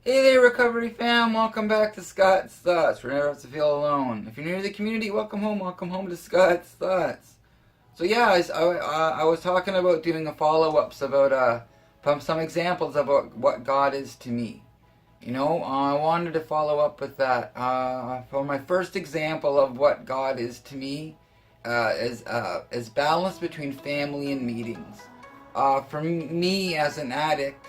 Hey there, Recovery fam! Welcome back to Scott's Thoughts. Where never have to feel alone. If you're new to the community, welcome home. Welcome home to Scott's Thoughts. So yeah, I was talking about doing a follow-ups about from some examples about what God is to me. I wanted to follow up with that. For my first example of what God is to me, is balance between family and meetings. For me as an addict,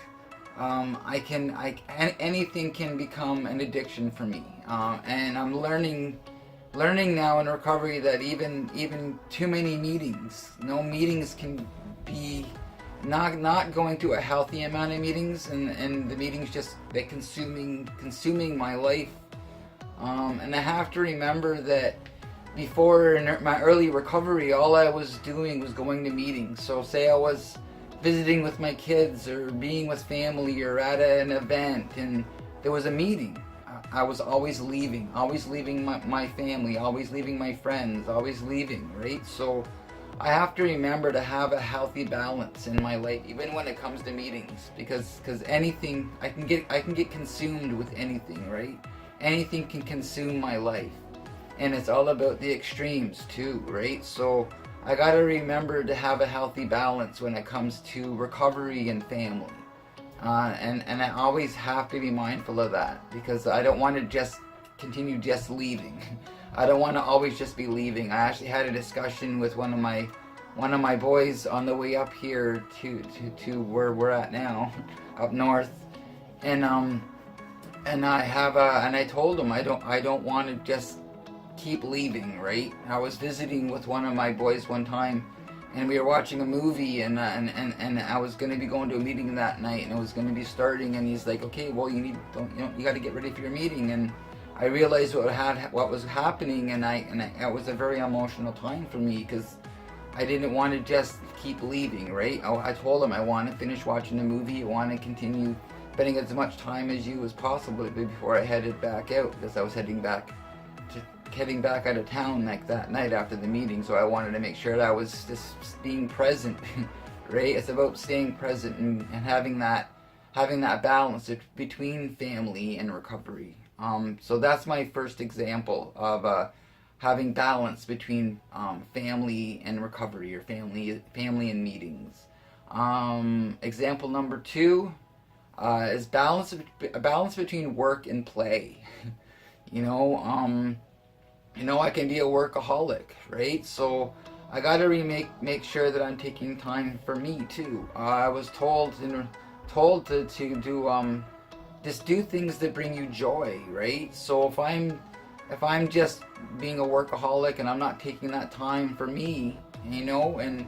anything can become an addiction for me, and I'm learning now in recovery that even too many meetings, no meetings can be not going to a healthy amount of meetings, and the meetings just they consuming my life, and I have to remember that before in my early recovery, all I was doing was going to meetings. So say I was visiting with my kids or being with family or at an event and there was a meeting, I was always leaving my family, always leaving my friends, always leaving, right? So I have to remember to have a healthy balance in my life, even when it comes to meetings, because anything I can get consumed with anything, right? Anything can consume my life, and it's all about the extremes too, right? So I gotta remember to have a healthy balance when it comes to recovery and family. And I always have to be mindful of that, because I don't want to just continue just leaving. I don't want to always just be leaving. I actually had a discussion with one of my boys on the way up here to where we're at now, up north, and I told him I don't want to just keep leaving, right? I was visiting with one of my boys one time, and we were watching a movie, and I was going to be going to a meeting that night, and it was going to be starting, and he's like, okay, well, you got to get ready for your meeting. And I realized what was happening, and it was a very emotional time for me, because I didn't want to just keep leaving, right? I told him I want to finish watching the movie, I want to continue spending as much time as you as possible before I headed back out, because I was heading back out of town like that night after the meeting. So I wanted to make sure that I was just being present, right? It's about staying present and having that balance between family and recovery. So that's my first example of having balance between family and recovery, or family and meetings. Example number two is balance between work and play. I can be a workaholic, right? So I gotta make sure that I'm taking time for me too. I was told to do just do things that bring you joy, right? So if I'm just being a workaholic and I'm not taking that time for me, and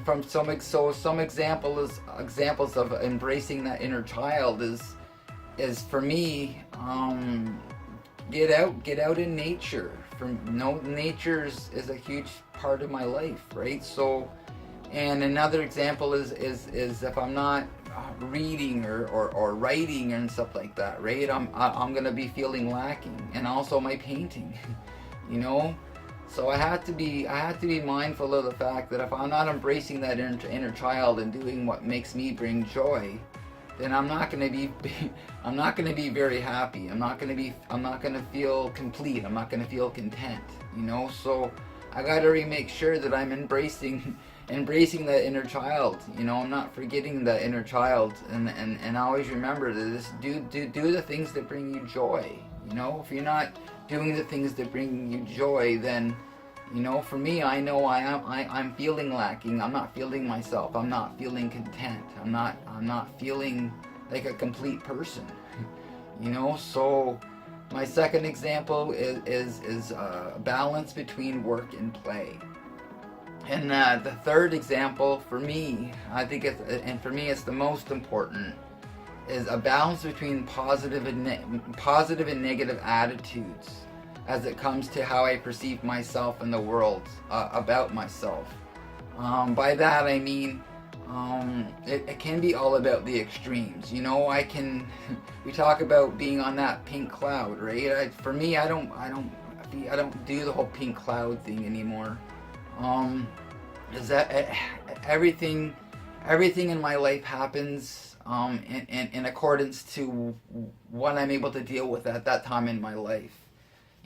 from some examples of embracing that inner child is for me, get out in nature. Nature is a huge part of my life, right? So, and another example is if I'm not reading or writing and stuff like that, right? I'm gonna be feeling lacking, and also my painting, So I have to be mindful of the fact that if I'm not embracing that inner child and doing what makes me bring joy, then I'm not gonna be very happy. I'm not gonna feel complete. I'm not gonna feel content. So I gotta make sure that I'm embracing that inner child. I'm not forgetting that inner child, and always remember to just do the things that bring you joy. If you're not doing the things that bring you joy, then for me, I know I'm feeling lacking. I'm not feeling myself. I'm not feeling content. I'm not feeling like a complete person. So my second example is balance between work and play. And the third example for me, for me it's the most important, is a balance between positive and negative attitudes as it comes to how I perceive myself and the world, about myself. By that I mean, it can be all about the extremes. We talk about being on that pink cloud, right? For me, I don't do the whole pink cloud thing anymore. Is that everything in my life happens in accordance to what I'm able to deal with at that time in my life.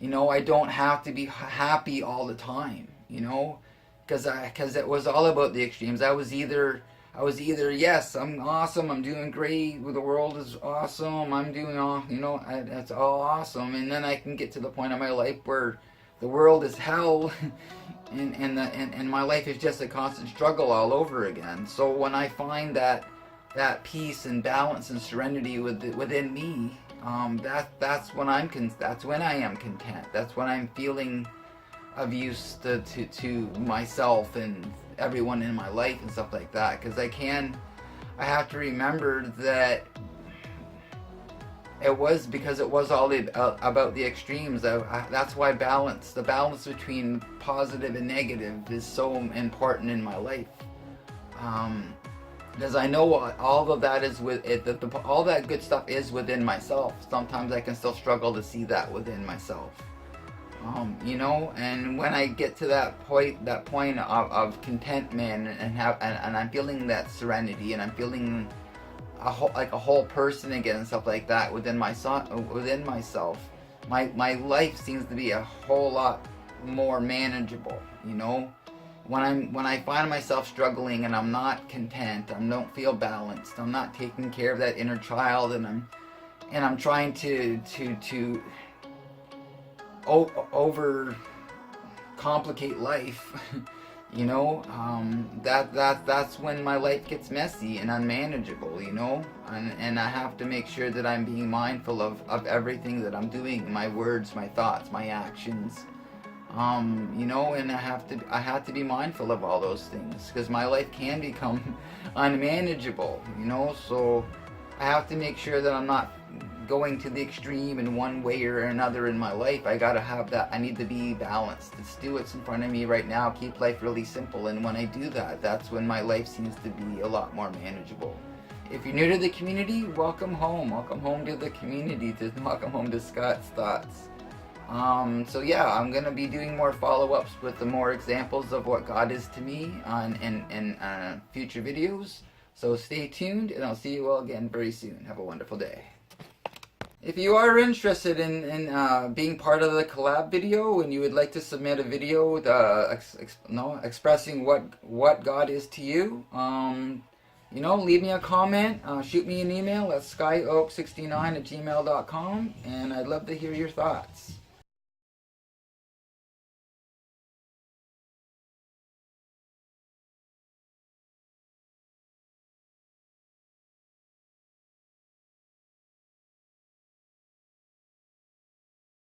I don't have to be happy all the time, because it was all about the extremes. I was either yes, I'm awesome, I'm doing great, the world is awesome, I'm doing all, it's all awesome, and then I can get to the point in my life where the world is hell, and my life is just a constant struggle all over again. So when I find that peace and balance and serenity within me, that's when I am content. That's when I'm feeling of use to myself and everyone in my life and stuff like that. Because I have to remember that it was all about the extremes. That's why the balance between positive and negative is so important in my life. Because I know all of that is with it. All that good stuff is within myself. Sometimes I can still struggle to see that within myself. And when I get to that point of contentment and I'm feeling that serenity, and I'm feeling like a whole person again and stuff like that within myself, my life seems to be a whole lot more manageable. When I find myself struggling and I'm not content, I don't feel balanced, I'm not taking care of that inner child, and I'm trying to over complicate life, that's when my life gets messy and unmanageable, and I have to make sure that I'm being mindful of everything that I'm doing, my words, my thoughts, my actions, and I have to be mindful of all those things, because my life can become unmanageable, so I have to make sure that I'm not going to the extreme in one way or another in my life. I gotta have that. I need to be balanced. Let's do what's in front of me right now. Keep life really simple. And when I do that, that's when my life seems to be a lot more manageable. If you're new to the community, welcome home. Welcome home to the community. Welcome home to Scott's Thoughts. So yeah, I'm gonna be doing more follow-ups with the more examples of what God is to me in future videos. So stay tuned, and I'll see you all again very soon. Have a wonderful day. If you are interested in being part of the collab video, and you would like to submit a video expressing what God is to you, leave me a comment, shoot me an email at skyoak69@gmail.com, and I'd love to hear your thoughts.